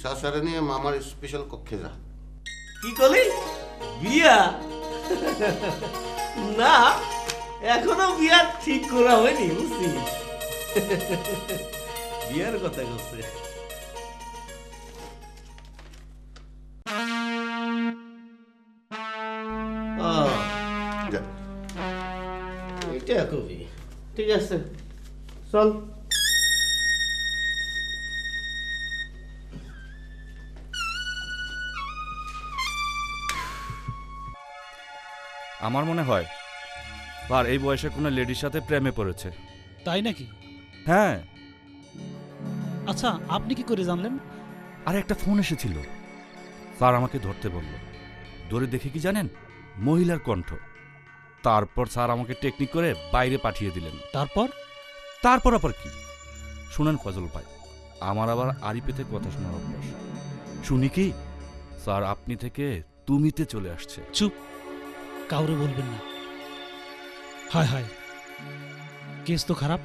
শাসারে নিয়ে মামার স্পেশাল কক্ষে যা। কি করলি? বিয়া? না, এখনো বিয়া ঠিক করা হয়নি, বুঝছিস? বিয়ার কথা বলছে। যা। এটা কবি, ঠিক আছে, চল। আমার মনে হয় আর এই বয়সে কোনো লেডির সাথে প্রেমে পড়েছে। তাই নাকি? হ্যাঁ। আচ্ছা, আপনি কি করে জানলেন? আর একটা ফোন এসেছিল, স্যার আমাকে ধরতে বলল। ধরে দেখে কি জানেন, মহিলার কণ্ঠ। তারপর স্যার আমাকে টেকনিক করে বাইরে পাঠিয়ে দিলেন। তারপর? তারপর আবার কি শুনেন ফজল ভাই, আমার আবার আরিফেতে কথা শোনার অভ্যাস। শুনি কি স্যার আপনি থেকে তুমিতে চলে আসছে। চুপ, কাউরে বলবেন না। হায় হায়, কেস তো খারাপ।